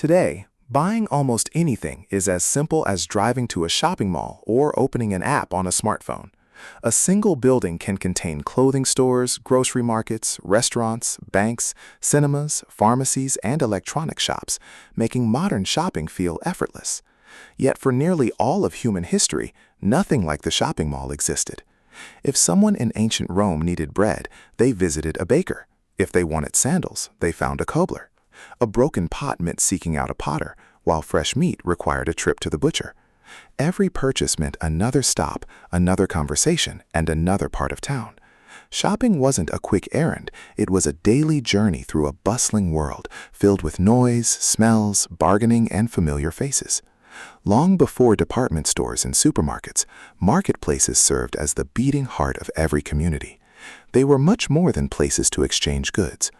Today, buying almost anything is as simple as driving to a shopping mall or opening an app on a smartphone. A single building can contain clothing stores, grocery markets, restaurants, banks, cinemas, pharmacies, and electronic shops, making modern shopping feel effortless. Yet for nearly all of human history, nothing like the shopping mall existed. If someone in ancient Rome needed bread, they visited a baker. If they wanted sandals, they found a cobbler. A broken pot meant seeking out a potter, while fresh meat required a trip to the butcher. Every purchase meant another stop, another conversation, and another part of town. Shopping wasn't a quick errand, it was a daily journey through a bustling world, filled with noise, smells, bargaining, and familiar faces. Long before department stores and supermarkets, marketplaces served as the beating heart of every community. They were much more than places to exchange goods.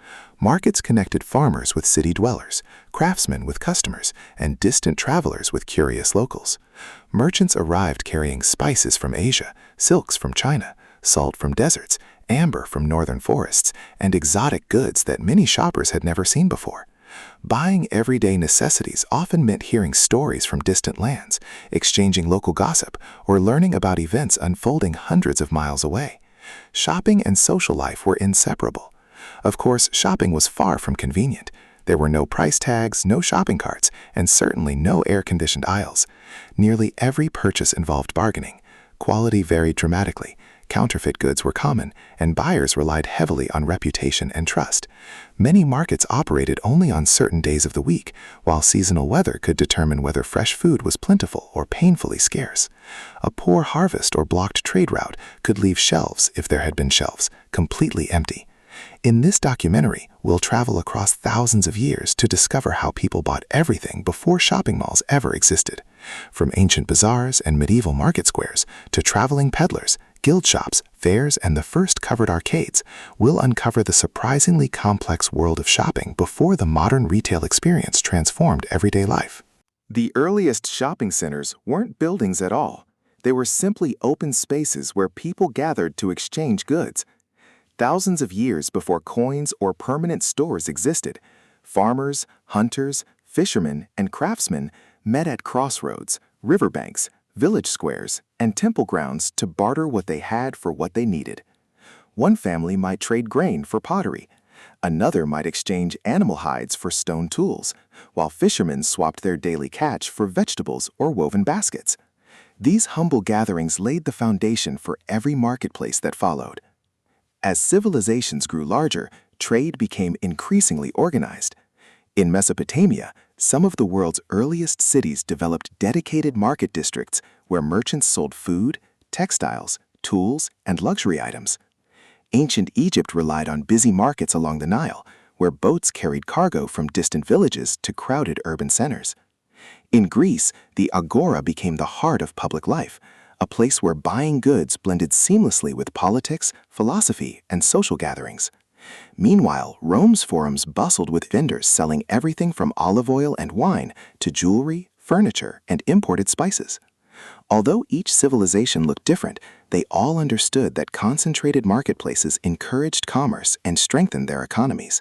Markets connected farmers with city dwellers, craftsmen with customers, and distant travelers with curious locals. Merchants arrived carrying spices from Asia, silks from China, salt from deserts, amber from northern forests, and exotic goods that many shoppers had never seen before. Buying everyday necessities often meant hearing stories from distant lands, exchanging local gossip, or learning about events unfolding hundreds of miles away. Shopping and social life were inseparable. Of course, shopping was far from convenient. There were no price tags, no shopping carts, and certainly no air-conditioned aisles. Nearly every purchase involved bargaining. Quality varied dramatically. Counterfeit goods were common, and buyers relied heavily on reputation and trust. Many markets operated only on certain days of the week, while seasonal weather could determine whether fresh food was plentiful or painfully scarce. A poor harvest or blocked trade route could leave shelves, if there had been shelves, completely empty. In this documentary, we'll travel across thousands of years to discover how people bought everything before shopping malls ever existed. From ancient bazaars and medieval market squares to traveling peddlers, guild shops, fairs, and the first covered arcades, we'll uncover the surprisingly complex world of shopping before the modern retail experience transformed everyday life. The earliest shopping centers weren't buildings at all. They were simply open spaces where people gathered to exchange goods. Thousands of years before coins or permanent stores existed, farmers, hunters, fishermen, and craftsmen met at crossroads, riverbanks, village squares, and temple grounds to barter what they had for what they needed. One family might trade grain for pottery. Another might exchange animal hides for stone tools, while fishermen swapped their daily catch for vegetables or woven baskets. These humble gatherings laid the foundation for every marketplace that followed. As civilizations grew larger, trade became increasingly organized. In Mesopotamia, some of the world's earliest cities developed dedicated market districts where merchants sold food, textiles, tools, and luxury items. Ancient Egypt relied on busy markets along the Nile, where boats carried cargo from distant villages to crowded urban centers. In Greece, the agora became the heart of public life, a place where buying goods blended seamlessly with politics, philosophy, and social gatherings. Meanwhile, Rome's forums bustled with vendors selling everything from olive oil and wine to jewelry, furniture, and imported spices. Although each civilization looked different, they all understood that concentrated marketplaces encouraged commerce and strengthened their economies.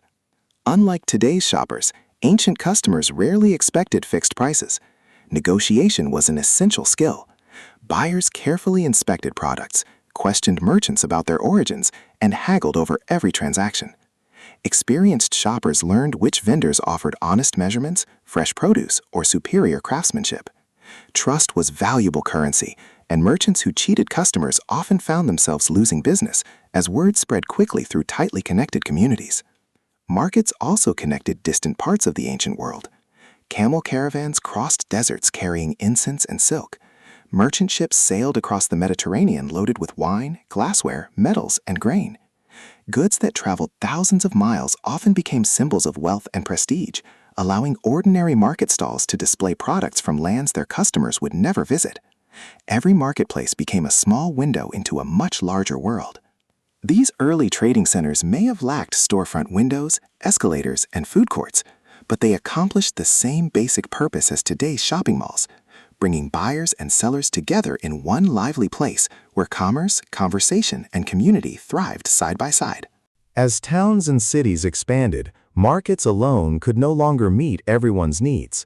Unlike today's shoppers, ancient customers rarely expected fixed prices. Negotiation was an essential skill. Buyers carefully inspected products, questioned merchants about their origins, and haggled over every transaction. Experienced shoppers learned which vendors offered honest measurements, fresh produce, or superior craftsmanship. Trust was valuable currency, and merchants who cheated customers often found themselves losing business as word spread quickly through tightly connected communities. Markets also connected distant parts of the ancient world. Camel caravans crossed deserts carrying incense and silk. Merchant ships sailed across the Mediterranean loaded with wine, glassware, metals, and grain. Goods that traveled thousands of miles often became symbols of wealth and prestige, allowing ordinary market stalls to display products from lands their customers would never visit. Every marketplace became a small window into a much larger world. These early trading centers may have lacked storefront windows, escalators, and food courts, but they accomplished the same basic purpose as today's shopping malls, bringing buyers and sellers together in one lively place where commerce, conversation, and community thrived side by side. As towns and cities expanded, Markets alone could no longer meet everyone's needs.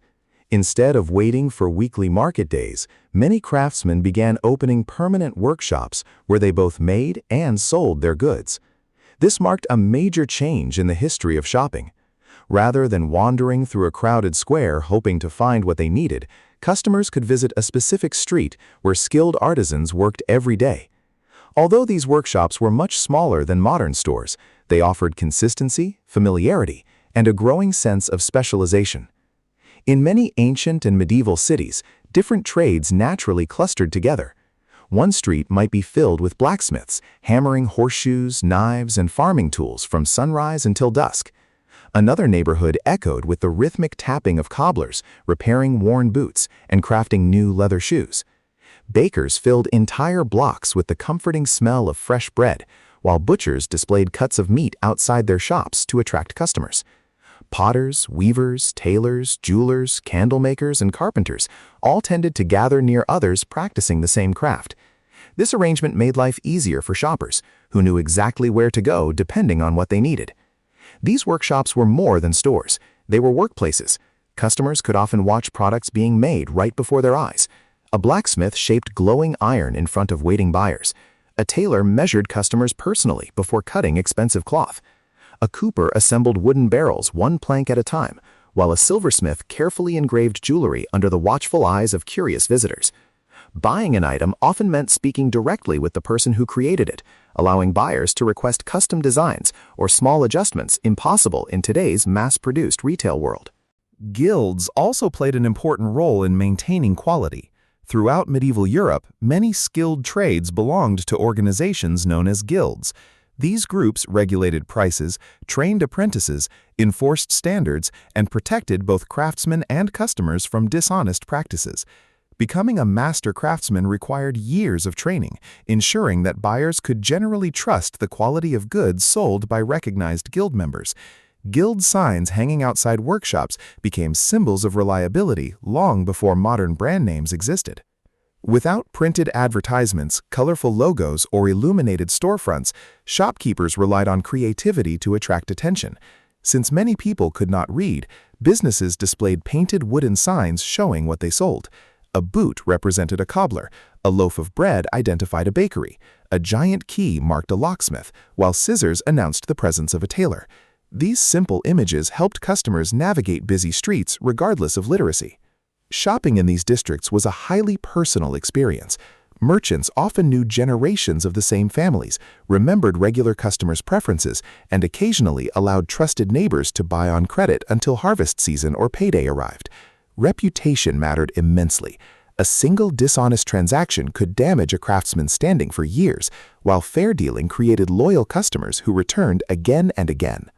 Instead of waiting for weekly market days, many craftsmen began opening permanent workshops where they both made and sold their goods. This marked a major change in the history of shopping. Rather than wandering through a crowded square hoping to find what they needed, customers could visit a specific street where skilled artisans worked every day. Although these workshops were much smaller than modern stores, they offered consistency, familiarity, and a growing sense of specialization. In many ancient and medieval cities, different trades naturally clustered together. One street might be filled with blacksmiths, hammering horseshoes, knives, and farming tools from sunrise until dusk. Another neighborhood echoed with the rhythmic tapping of cobblers, repairing worn boots, and crafting new leather shoes. Bakers filled entire blocks with the comforting smell of fresh bread, while butchers displayed cuts of meat outside their shops to attract customers. Potters, weavers, tailors, jewelers, candle makers, and carpenters all tended to gather near others practicing the same craft. This arrangement made life easier for shoppers, who knew exactly where to go depending on what they needed. These workshops were more than stores. They were workplaces. Customers could often watch products being made right before their eyes. A blacksmith shaped glowing iron in front of waiting buyers. A tailor measured customers personally before cutting expensive cloth. A cooper assembled wooden barrels one plank at a time, while a silversmith carefully engraved jewelry under the watchful eyes of curious visitors. Buying an item often meant speaking directly with the person who created it, allowing buyers to request custom designs or small adjustments impossible in today's mass-produced retail world. Guilds also played an important role in maintaining quality. Throughout medieval Europe, many skilled trades belonged to organizations known as guilds. These groups regulated prices, trained apprentices, enforced standards, and protected both craftsmen and customers from dishonest practices. Becoming a master craftsman required years of training, ensuring that buyers could generally trust the quality of goods sold by recognized guild members. Guild signs hanging outside workshops became symbols of reliability long before modern brand names existed. Without printed advertisements, colorful logos, or illuminated storefronts, shopkeepers relied on creativity to attract attention. Since many people could not read, businesses displayed painted wooden signs showing what they sold. A boot represented a cobbler, a loaf of bread identified a bakery, a giant key marked a locksmith, while scissors announced the presence of a tailor. These simple images helped customers navigate busy streets regardless of literacy. Shopping in these districts was a highly personal experience. Merchants often knew generations of the same families, remembered regular customers' preferences, and occasionally allowed trusted neighbors to buy on credit until harvest season or payday arrived. Reputation mattered immensely. A single dishonest transaction could damage a craftsman's standing for years, while fair dealing created loyal customers who returned again and again.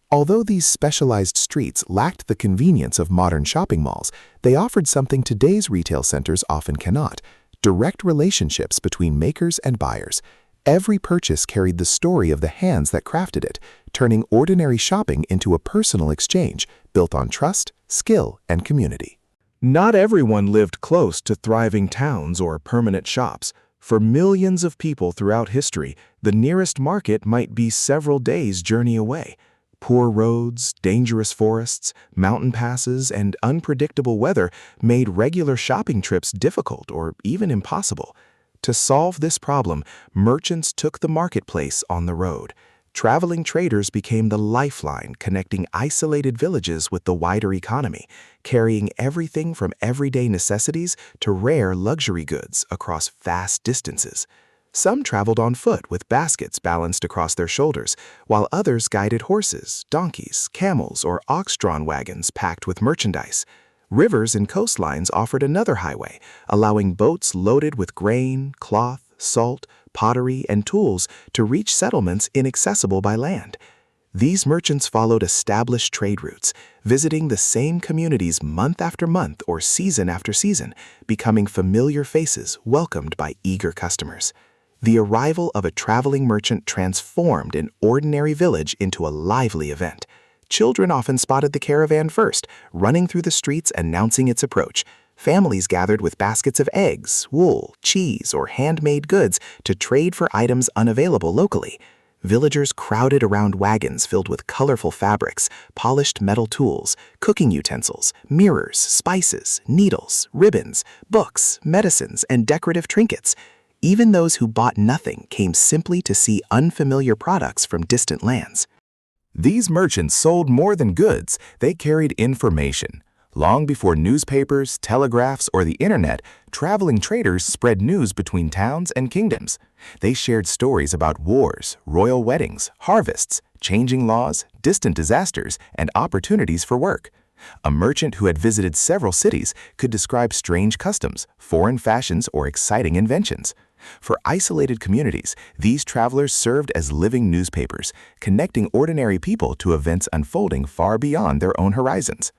Although these specialized streets lacked the convenience of modern shopping malls, they offered something today's retail centers often cannot: direct relationships between makers and buyers. Every purchase carried the story of the hands that crafted it, turning ordinary shopping into a personal exchange built on trust, skill, and community. Not everyone lived close to thriving towns or permanent shops. For millions of people throughout history, the nearest market might be several days' journey away. Poor roads, dangerous forests, mountain passes, and unpredictable weather made regular shopping trips difficult or even impossible. To solve this problem, merchants took the marketplace on the road. Traveling traders became the lifeline connecting isolated villages with the wider economy, carrying everything from everyday necessities to rare luxury goods across vast distances. Some traveled on foot with baskets balanced across their shoulders, while others guided horses, donkeys, camels, or ox-drawn wagons packed with merchandise. Rivers and coastlines offered another highway, allowing boats loaded with grain, cloth, salt, pottery, and tools to reach settlements inaccessible by land. These merchants followed established trade routes, visiting the same communities month after month or season after season, becoming familiar faces welcomed by eager customers. The arrival of a traveling merchant transformed an ordinary village into a lively event. Children often spotted the caravan first, running through the streets announcing its approach. Families gathered with baskets of eggs, wool, cheese, or handmade goods to trade for items unavailable locally. Villagers crowded around wagons filled with colorful fabrics, polished metal tools, cooking utensils, mirrors, spices, needles, ribbons, books, medicines, and decorative trinkets. Even those who bought nothing came simply to see unfamiliar products from distant lands. These merchants sold more than goods, they carried information. Long before newspapers, telegraphs, or the internet, traveling traders spread news between towns and kingdoms. They shared stories about wars, royal weddings, harvests, changing laws, distant disasters, and opportunities for work. A merchant who had visited several cities could describe strange customs, foreign fashions, or exciting inventions. For isolated communities, these travelers served as living newspapers, connecting ordinary people to events unfolding far beyond their own horizons.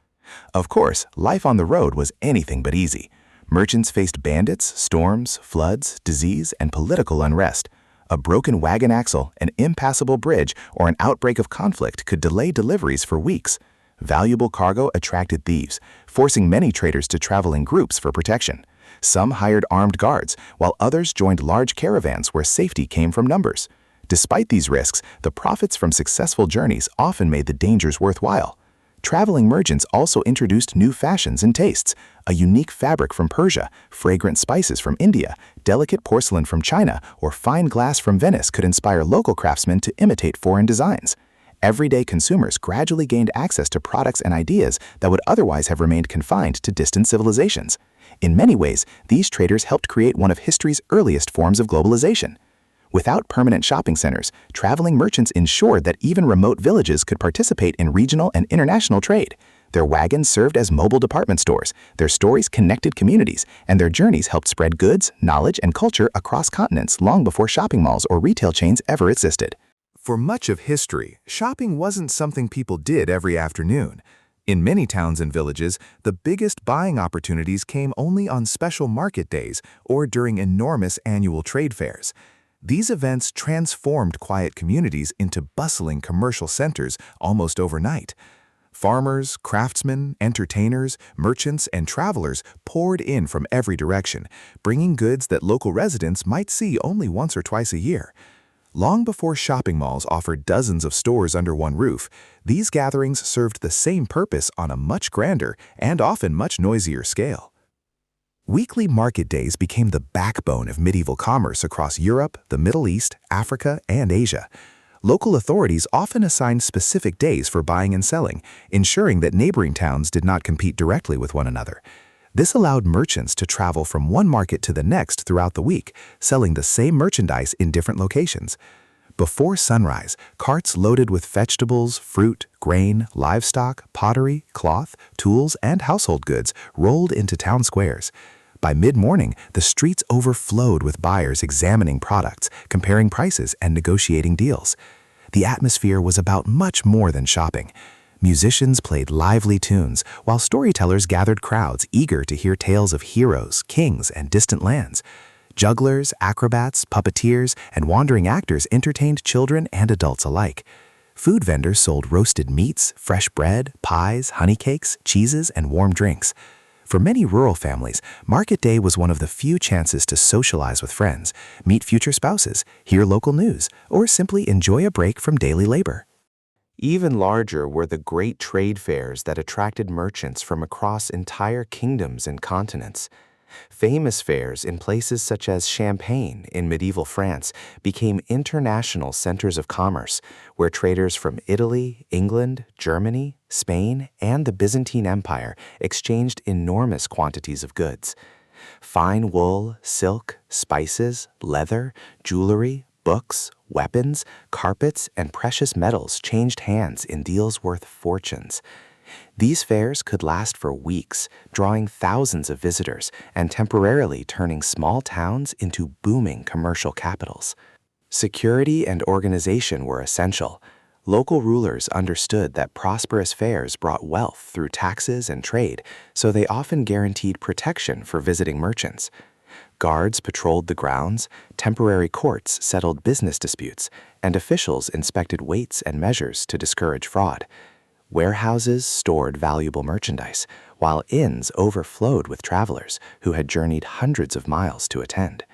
Of course, life on the road was anything but easy. Merchants faced bandits, storms, floods, disease, and political unrest. A broken wagon axle, an impassable bridge, or an outbreak of conflict could delay deliveries for weeks. Valuable cargo attracted thieves, forcing many traders to travel in groups for protection. Some hired armed guards, while others joined large caravans where safety came from numbers. Despite these risks, the profits from successful journeys often made the dangers worthwhile. Traveling merchants also introduced new fashions and tastes. A unique fabric from Persia, fragrant spices from India, delicate porcelain from China, or fine glass from Venice could inspire local craftsmen to imitate foreign designs. Everyday consumers gradually gained access to products and ideas that would otherwise have remained confined to distant civilizations. In many ways, these traders helped create one of history's earliest forms of globalization. Without permanent shopping centers, traveling merchants ensured that even remote villages could participate in regional and international trade. Their wagons served as mobile department stores, their stories connected communities, and their journeys helped spread goods, knowledge, and culture across continents long before shopping malls or retail chains ever existed. For much of history, shopping wasn't something people did every afternoon. In many towns and villages, the biggest buying opportunities came only on special market days or during enormous annual trade fairs. These events transformed quiet communities into bustling commercial centers almost overnight. Farmers, craftsmen, entertainers, merchants, and travelers poured in from every direction, bringing goods that local residents might see only once or twice a year. Long before shopping malls offered dozens of stores under one roof, these gatherings served the same purpose on a much grander and often much noisier scale. Weekly market days became the backbone of medieval commerce across Europe, the Middle East, Africa, and Asia. Local authorities often assigned specific days for buying and selling, ensuring that neighboring towns did not compete directly with one another. This allowed merchants to travel from one market to the next throughout the week, selling the same merchandise in different locations. Before sunrise, carts loaded with vegetables, fruit, grain, livestock, pottery, cloth, tools, and household goods rolled into town squares. By mid-morning, the streets overflowed with buyers examining products, comparing prices, and negotiating deals. The atmosphere was about much more than shopping. Musicians played lively tunes, while storytellers gathered crowds eager to hear tales of heroes, kings, and distant lands. Jugglers, acrobats, puppeteers, and wandering actors entertained children and adults alike. Food vendors sold roasted meats, fresh bread, pies, honey cakes, cheeses, and warm drinks. For many rural families, market day was one of the few chances to socialize with friends, meet future spouses, hear local news, or simply enjoy a break from daily labor. Even larger were the great trade fairs that attracted merchants from across entire kingdoms and continents. Famous fairs in places such as Champagne in medieval France became international centers of commerce, where traders from Italy, England, Germany, Spain, and the Byzantine Empire exchanged enormous quantities of goods. Fine wool, silk, spices, leather, jewelry, books, weapons, carpets, and precious metals changed hands in deals worth fortunes. These fairs could last for weeks, drawing thousands of visitors and temporarily turning small towns into booming commercial capitals. Security and organization were essential. Local rulers understood that prosperous fairs brought wealth through taxes and trade, so they often guaranteed protection for visiting merchants. Guards patrolled the grounds, temporary courts settled business disputes, and officials inspected weights and measures to discourage fraud. Warehouses stored valuable merchandise, while inns overflowed with travelers who had journeyed hundreds of miles to attend.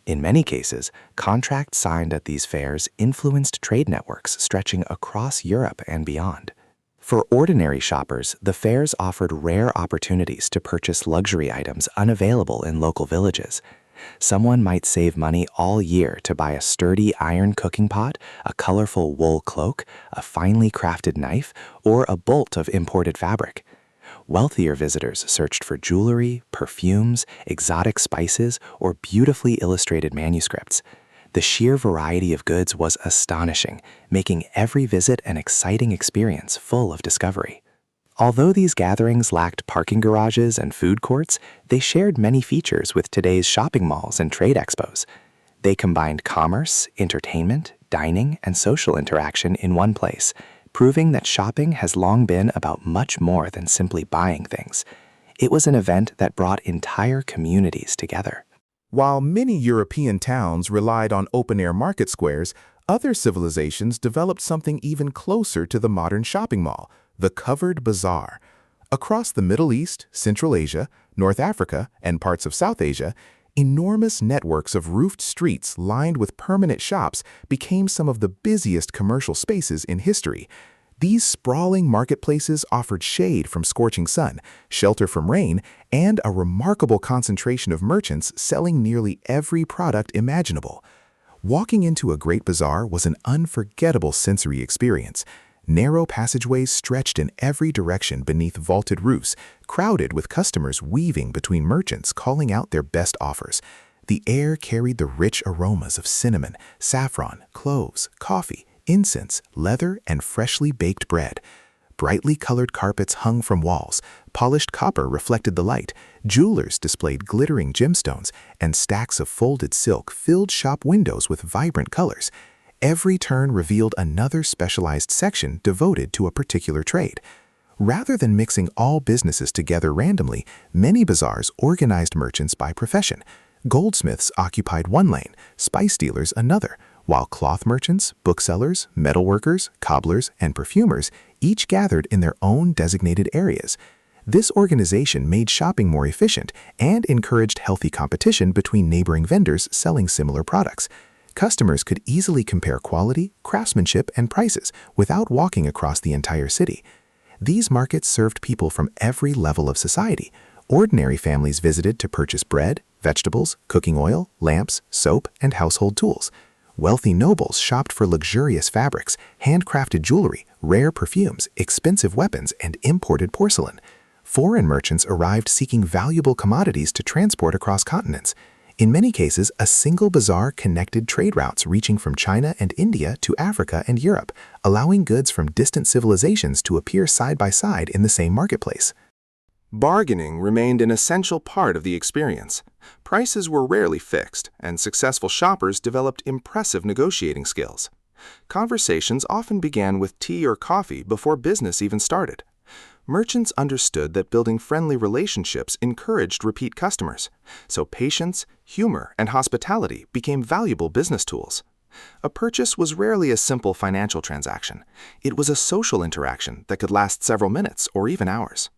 In many cases, contracts signed at these fairs influenced trade networks stretching across Europe and beyond. For ordinary shoppers, the fairs offered rare opportunities to purchase luxury items unavailable in local villages. Someone might save money all year to buy a sturdy iron cooking pot, a colorful wool cloak, a finely crafted knife, or a bolt of imported fabric. Wealthier visitors searched for jewelry, perfumes, exotic spices, or beautifully illustrated manuscripts. The sheer variety of goods was astonishing, making every visit an exciting experience full of discovery. Although these gatherings lacked parking garages and food courts, they shared many features with today's shopping malls and trade expos. They combined commerce, entertainment, dining, and social interaction in one place, proving that shopping has long been about much more than simply buying things. It was an event that brought entire communities together. While many European towns relied on open-air market squares, other civilizations developed something even closer to the modern shopping mall, the covered bazaar. Across the Middle East, Central Asia, North Africa, and parts of South Asia, enormous networks of roofed streets lined with permanent shops became some of the busiest commercial spaces in history. These sprawling marketplaces offered shade from scorching sun, shelter from rain, and a remarkable concentration of merchants selling nearly every product imaginable. Walking into a great bazaar was an unforgettable sensory experience. Narrow passageways stretched in every direction beneath vaulted roofs, crowded with customers weaving between merchants calling out their best offers. The air carried the rich aromas of cinnamon, saffron, cloves, coffee, incense, leather, and freshly baked bread. Brightly colored carpets hung from walls, polished copper reflected the light, jewelers displayed glittering gemstones, and stacks of folded silk filled shop windows with vibrant colors. Every turn revealed another specialized section devoted to a particular trade. Rather than mixing all businesses together randomly, many bazaars organized merchants by profession. Goldsmiths occupied one lane, spice dealers another, while cloth merchants, booksellers, metalworkers, cobblers, and perfumers each gathered in their own designated areas. This organization made shopping more efficient and encouraged healthy competition between neighboring vendors selling similar products. Customers could easily compare quality, craftsmanship, and prices without walking across the entire city. These markets served people from every level of society. Ordinary families visited to purchase bread, vegetables, cooking oil, lamps, soap, and household tools. Wealthy nobles shopped for luxurious fabrics, handcrafted jewelry, rare perfumes, expensive weapons, and imported porcelain. Foreign merchants arrived seeking valuable commodities to transport across continents. In many cases, a single bazaar connected trade routes reaching from China and India to Africa and Europe, allowing goods from distant civilizations to appear side by side in the same marketplace. Bargaining remained an essential part of the experience. Prices were rarely fixed, and successful shoppers developed impressive negotiating skills. Conversations often began with tea or coffee before business even started. Merchants understood that building friendly relationships encouraged repeat customers, so patience, humor, and hospitality became valuable business tools. A purchase was rarely a simple financial transaction. It was a social interaction that could last several minutes or even hours.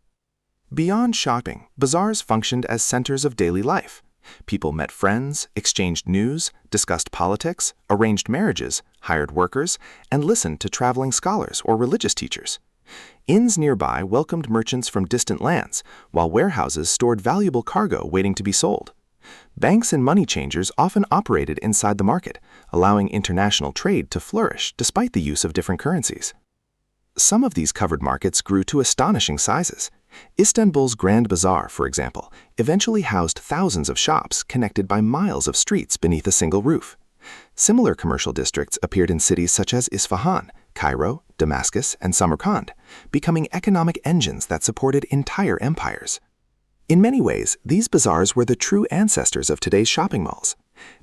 Beyond shopping, bazaars functioned as centers of daily life. People met friends, exchanged news, discussed politics, arranged marriages, hired workers, and listened to traveling scholars or religious teachers. Inns nearby welcomed merchants from distant lands, while warehouses stored valuable cargo waiting to be sold. Banks and money changers often operated inside the market, allowing international trade to flourish despite the use of different currencies. Some of these covered markets grew to astonishing sizes. Istanbul's Grand Bazaar, for example, eventually housed thousands of shops connected by miles of streets beneath a single roof. Similar commercial districts appeared in cities such as Isfahan, Cairo, Damascus, and Samarkand, becoming economic engines that supported entire empires. In many ways, these bazaars were the true ancestors of today's shopping malls.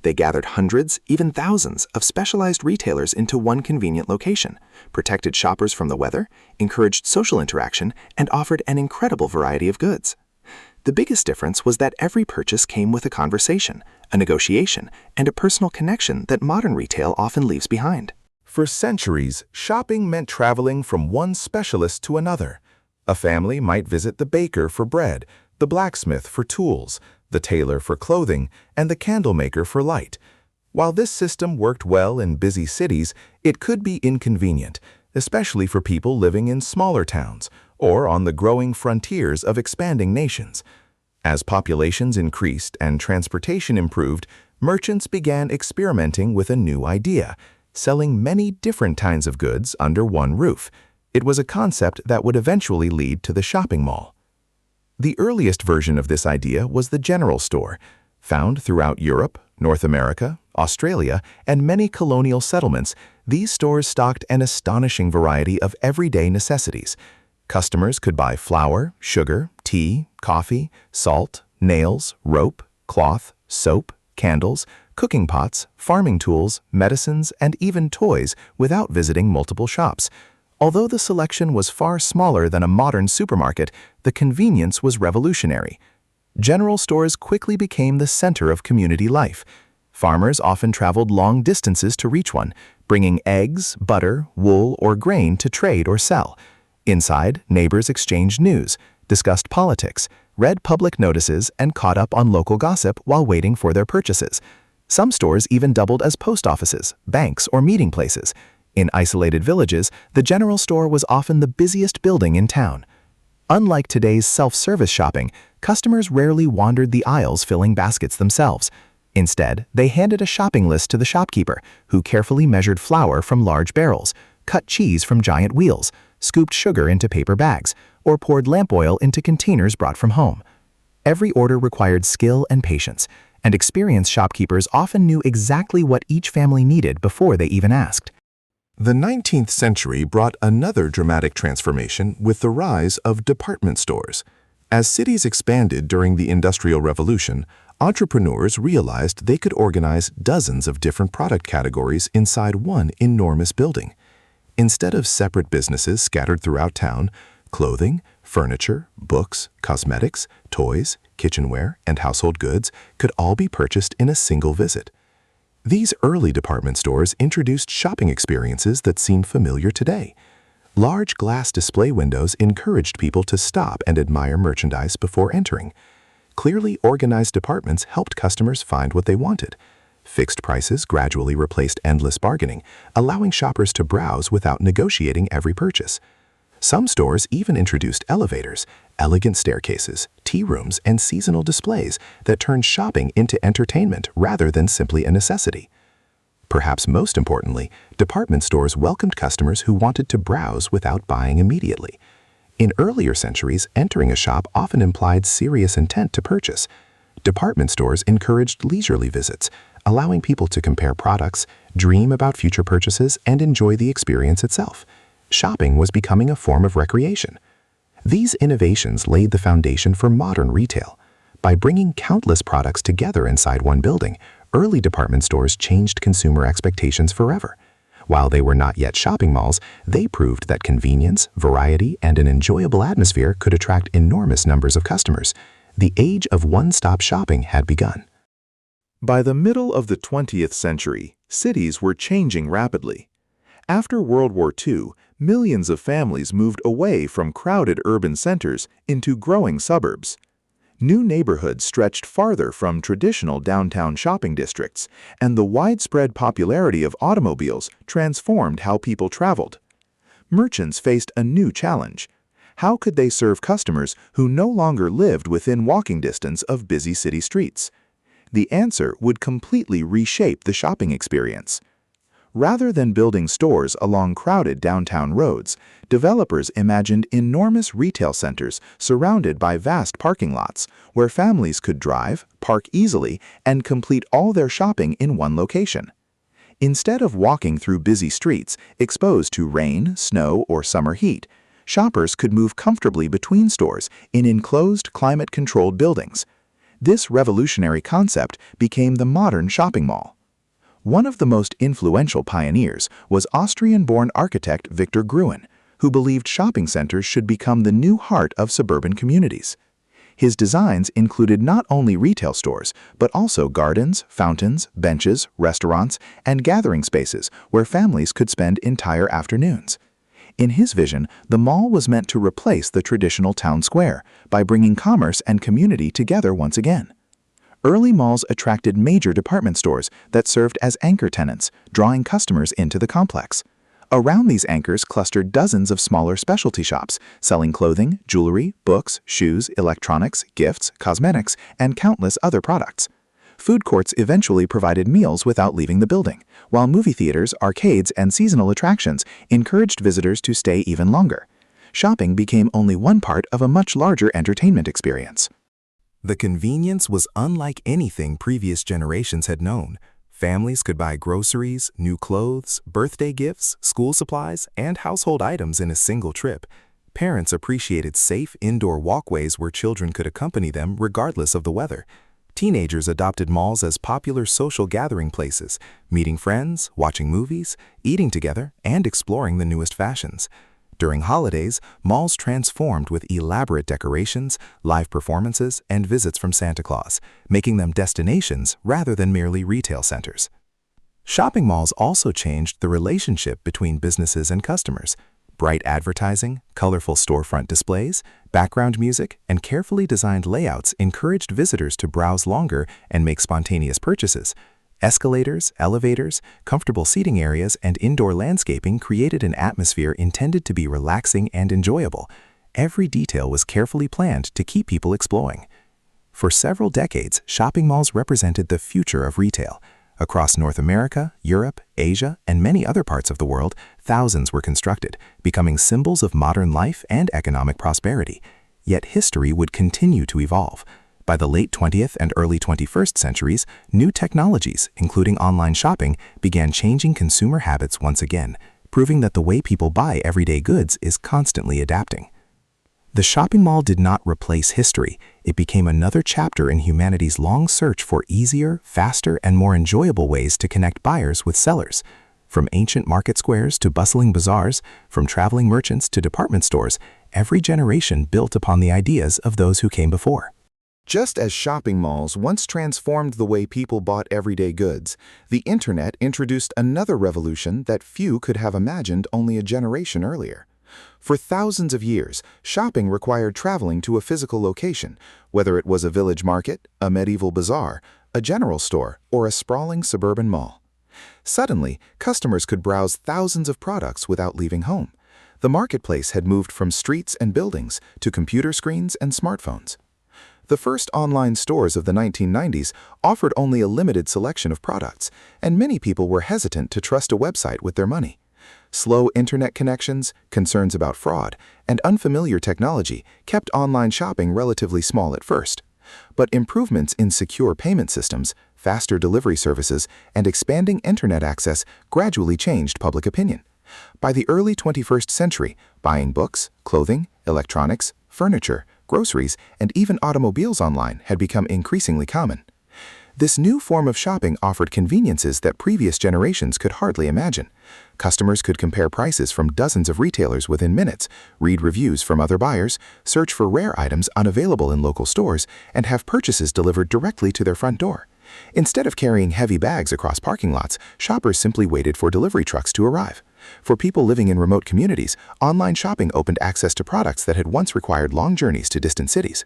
They gathered hundreds, even thousands, of specialized retailers into one convenient location, protected shoppers from the weather, encouraged social interaction, and offered an incredible variety of goods. The biggest difference was that every purchase came with a conversation, a negotiation, and a personal connection that modern retail often leaves behind. For centuries, shopping meant traveling from one specialist to another. A family might visit the baker for bread, the blacksmith for tools, the tailor for clothing, and the candle maker for light. While this system worked well in busy cities, it could be inconvenient, especially for people living in smaller towns or on the growing frontiers of expanding nations. As populations increased and transportation improved, merchants began experimenting with a new idea, selling many different kinds of goods under one roof. It was a concept that would eventually lead to the shopping mall. The earliest version of this idea was the general store. Found throughout Europe, North America, Australia, and many colonial settlements, these stores stocked an astonishing variety of everyday necessities. Customers could buy flour, sugar, tea, coffee, salt, nails, rope, cloth, soap, candles, cooking pots, farming tools, medicines, and even toys without visiting multiple shops. Although the selection was far smaller than a modern supermarket, the convenience was revolutionary. General stores quickly became the center of community life. Farmers often traveled long distances to reach one, bringing eggs, butter, wool, or grain to trade or sell. Inside, neighbors exchanged news, discussed politics, read public notices, and caught up on local gossip while waiting for their purchases. Some stores even doubled as post offices, banks, or meeting places. In isolated villages, the general store was often the busiest building in town. Unlike today's self-service shopping, customers rarely wandered the aisles filling baskets themselves. Instead, they handed a shopping list to the shopkeeper, who carefully measured flour from large barrels, cut cheese from giant wheels, scooped sugar into paper bags, or poured lamp oil into containers brought from home. Every order required skill and patience, and experienced shopkeepers often knew exactly what each family needed before they even asked. The 19th century brought another dramatic transformation with the rise of department stores. As cities expanded during the Industrial Revolution, entrepreneurs realized they could organize dozens of different product categories inside one enormous building. Instead of separate businesses scattered throughout town, clothing, furniture, books, cosmetics, toys, kitchenware, and household goods could all be purchased in a single visit. These early department stores introduced shopping experiences that seem familiar today. Large glass display windows encouraged people to stop and admire merchandise before entering. Clearly organized departments helped customers find what they wanted. Fixed prices gradually replaced endless bargaining, allowing shoppers to browse without negotiating every purchase. Some stores even introduced elevators, elegant staircases, tea rooms, and seasonal displays that turned shopping into entertainment rather than simply a necessity. Perhaps most importantly, department stores welcomed customers who wanted to browse without buying immediately. In earlier centuries, entering a shop often implied serious intent to purchase. Department stores encouraged leisurely visits, allowing people to compare products, dream about future purchases, and enjoy the experience itself. Shopping was becoming a form of recreation. These innovations laid the foundation for modern retail. By bringing countless products together inside one building, early department stores changed consumer expectations forever. While they were not yet shopping malls, they proved that convenience, variety, and an enjoyable atmosphere could attract enormous numbers of customers. The age of one-stop shopping had begun. By the middle of the 20th century, cities were changing rapidly. After World War II, millions of families moved away from crowded urban centers into growing suburbs. New neighborhoods stretched farther from traditional downtown shopping districts, and the widespread popularity of automobiles transformed how people traveled. Merchants faced a new challenge. How could they serve customers who no longer lived within walking distance of busy city streets? The answer would completely reshape the shopping experience. Rather than building stores along crowded downtown roads, developers imagined enormous retail centers surrounded by vast parking lots, where families could drive, park easily, and complete all their shopping in one location. Instead of walking through busy streets exposed to rain, snow, or summer heat, shoppers could move comfortably between stores in enclosed, climate-controlled buildings. This revolutionary concept became the modern shopping mall. One of the most influential pioneers was Austrian-born architect Victor Gruen, who believed shopping centers should become the new heart of suburban communities. His designs included not only retail stores, but also gardens, fountains, benches, restaurants, and gathering spaces where families could spend entire afternoons. In his vision, the mall was meant to replace the traditional town square by bringing commerce and community together once again. Early malls attracted major department stores that served as anchor tenants, drawing customers into the complex. Around these anchors clustered dozens of smaller specialty shops, selling clothing, jewelry, books, shoes, electronics, gifts, cosmetics, and countless other products. Food courts eventually provided meals without leaving the building, while movie theaters, arcades, and seasonal attractions encouraged visitors to stay even longer. Shopping became only one part of a much larger entertainment experience. The convenience was unlike anything previous generations had known. Families could buy groceries, new clothes, birthday gifts, school supplies, and household items in a single trip. Parents appreciated safe indoor walkways where children could accompany them regardless of the weather. Teenagers adopted malls as popular social gathering places, meeting friends, watching movies, eating together, and exploring the newest fashions. During holidays, malls transformed with elaborate decorations, live performances, and visits from Santa Claus, making them destinations rather than merely retail centers. Shopping malls also changed the relationship between businesses and customers. Bright advertising, colorful storefront displays, background music, and carefully designed layouts encouraged visitors to browse longer and make spontaneous purchases. Escalators, elevators, comfortable seating areas, and indoor landscaping created an atmosphere intended to be relaxing and enjoyable. Every detail was carefully planned to keep people exploring. For several decades, shopping malls represented the future of retail. Across North America, Europe, Asia, and many other parts of the world, thousands were constructed, becoming symbols of modern life and economic prosperity. Yet history would continue to evolve. By the late 20th and early 21st centuries, new technologies, including online shopping, began changing consumer habits once again, proving that the way people buy everyday goods is constantly adapting. The shopping mall did not replace history. It became another chapter in humanity's long search for easier, faster, and more enjoyable ways to connect buyers with sellers. From ancient market squares to bustling bazaars, from traveling merchants to department stores, every generation built upon the ideas of those who came before. Just as shopping malls once transformed the way people bought everyday goods, the internet introduced another revolution that few could have imagined only a generation earlier. For thousands of years, shopping required traveling to a physical location, whether it was a village market, a medieval bazaar, a general store, or a sprawling suburban mall. Suddenly, customers could browse thousands of products without leaving home. The marketplace had moved from streets and buildings to computer screens and smartphones. The first online stores of the 1990s offered only a limited selection of products, and many people were hesitant to trust a website with their money. Slow internet connections, concerns about fraud, and unfamiliar technology kept online shopping relatively small at first. But improvements in secure payment systems, faster delivery services, and expanding internet access gradually changed public opinion. By the early 21st century, buying books, clothing, electronics, furniture, groceries, and even automobiles online had become increasingly common. This new form of shopping offered conveniences that previous generations could hardly imagine. Customers could compare prices from dozens of retailers within minutes, read reviews from other buyers, search for rare items unavailable in local stores, and have purchases delivered directly to their front door. Instead of carrying heavy bags across parking lots, shoppers simply waited for delivery trucks to arrive. For people living in remote communities, online shopping opened access to products that had once required long journeys to distant cities.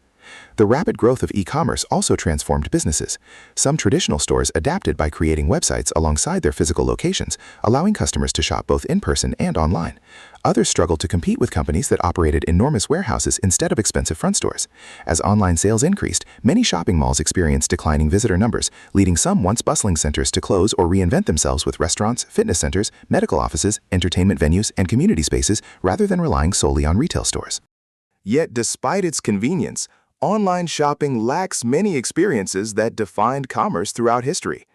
The rapid growth of e-commerce also transformed businesses. Some traditional stores adapted by creating websites alongside their physical locations, allowing customers to shop both in person and online. Others struggled to compete with companies that operated enormous warehouses instead of expensive front stores. As online sales increased, many shopping malls experienced declining visitor numbers, leading some once bustling centers to close or reinvent themselves with restaurants, fitness centers, medical offices, entertainment venues, and community spaces rather than relying solely on retail stores. Yet despite its convenience, online shopping lacks many experiences that defined commerce throughout history.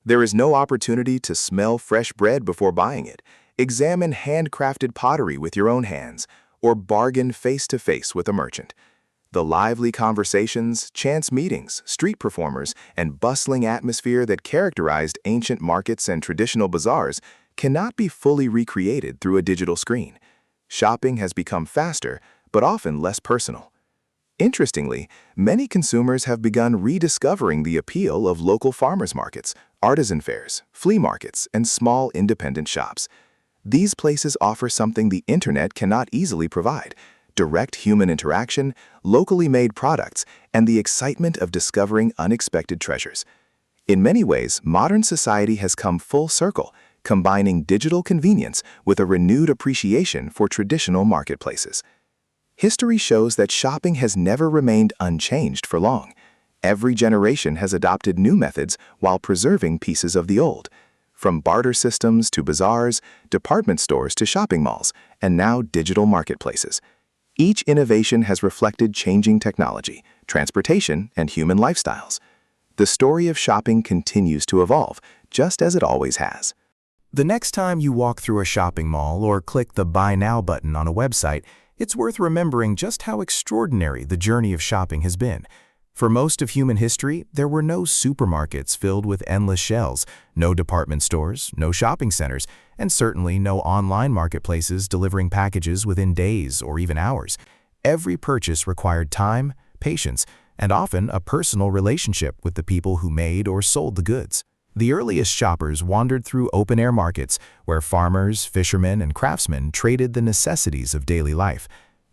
There is no opportunity to smell fresh bread before buying it, examine handcrafted pottery with your own hands, or bargain face-to-face with a merchant. The lively conversations, chance meetings, street performers, and bustling atmosphere that characterized ancient markets and traditional bazaars cannot be fully recreated through a digital screen. Shopping has become faster, but often less personal. Interestingly, many consumers have begun rediscovering the appeal of local farmers markets, artisan fairs, flea markets, and small independent shops. These places offer something the internet cannot easily provide: direct human interaction, locally made products, and the excitement of discovering unexpected treasures. In many ways, modern society has come full circle, combining digital convenience with a renewed appreciation for traditional marketplaces. History shows that shopping has never remained unchanged for long. Every generation has adopted new methods while preserving pieces of the old. From barter systems to bazaars, department stores to shopping malls, and now digital marketplaces. Each innovation has reflected changing technology, transportation, and human lifestyles. The story of shopping continues to evolve, just as it always has. The next time you walk through a shopping mall or click the Buy Now button on a website, it's worth remembering just how extraordinary the journey of shopping has been. For most of human history, there were no supermarkets filled with endless shelves, no department stores, no shopping centers, and certainly no online marketplaces delivering packages within days or even hours. Every purchase required time, patience, and often a personal relationship with the people who made or sold the goods. The earliest shoppers wandered through open-air markets where farmers, fishermen, and craftsmen traded the necessities of daily life.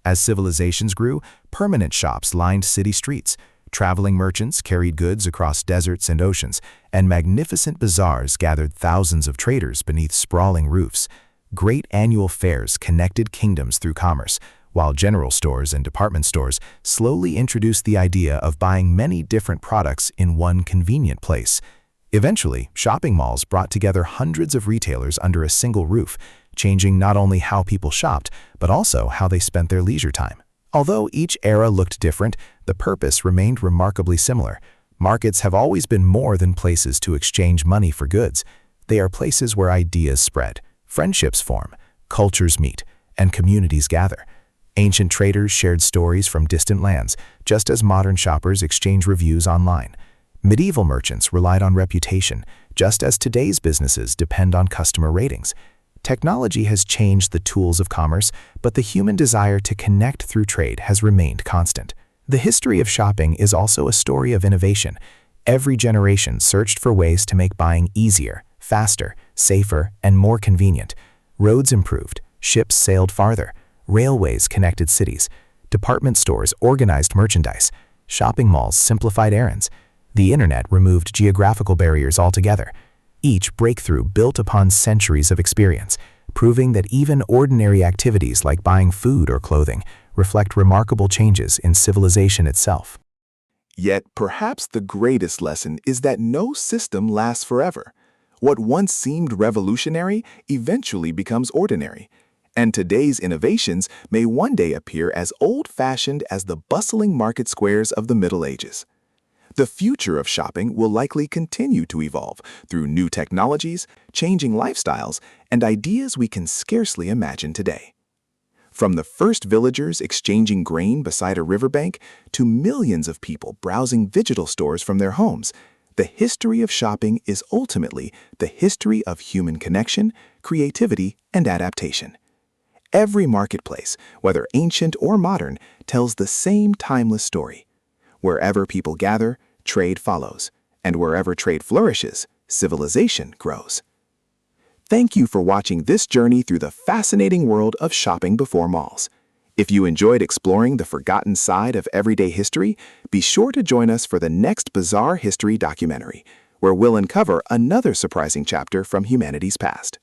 As civilizations grew, permanent shops lined city streets. Traveling merchants carried goods across deserts and oceans, and magnificent bazaars gathered thousands of traders beneath sprawling roofs. Great annual fairs connected kingdoms through commerce, while general stores and department stores slowly introduced the idea of buying many different products in one convenient place. Eventually, shopping malls brought together hundreds of retailers under a single roof, changing not only how people shopped, but also how they spent their leisure time. Although each era looked different, the purpose remained remarkably similar. Markets have always been more than places to exchange money for goods. They are places where ideas spread, friendships form, cultures meet, and communities gather. Ancient traders shared stories from distant lands, just as modern shoppers exchange reviews online. Medieval merchants relied on reputation, just as today's businesses depend on customer ratings. Technology has changed the tools of commerce, but the human desire to connect through trade has remained constant. The history of shopping is also a story of innovation. Every generation searched for ways to make buying easier, faster, safer, and more convenient. Roads improved, ships sailed farther, railways connected cities, department stores organized merchandise, shopping malls simplified errands. The internet removed geographical barriers altogether. Each breakthrough built upon centuries of experience, proving that even ordinary activities like buying food or clothing reflect remarkable changes in civilization itself. Yet, perhaps the greatest lesson is that no system lasts forever. What once seemed revolutionary eventually becomes ordinary, and today's innovations may one day appear as old-fashioned as the bustling market squares of the Middle Ages. The future of shopping will likely continue to evolve through new technologies, changing lifestyles, and ideas we can scarcely imagine today. From the first villagers exchanging grain beside a riverbank to millions of people browsing digital stores from their homes, the history of shopping is ultimately the history of human connection, creativity, and adaptation. Every marketplace, whether ancient or modern, tells the same timeless story. Wherever people gather, trade follows, and wherever trade flourishes, civilization grows. Thank you for watching this journey through the fascinating world of shopping before malls. If you enjoyed exploring the forgotten side of everyday history, be sure to join us for the next Bizarre History documentary, where we'll uncover another surprising chapter from humanity's past.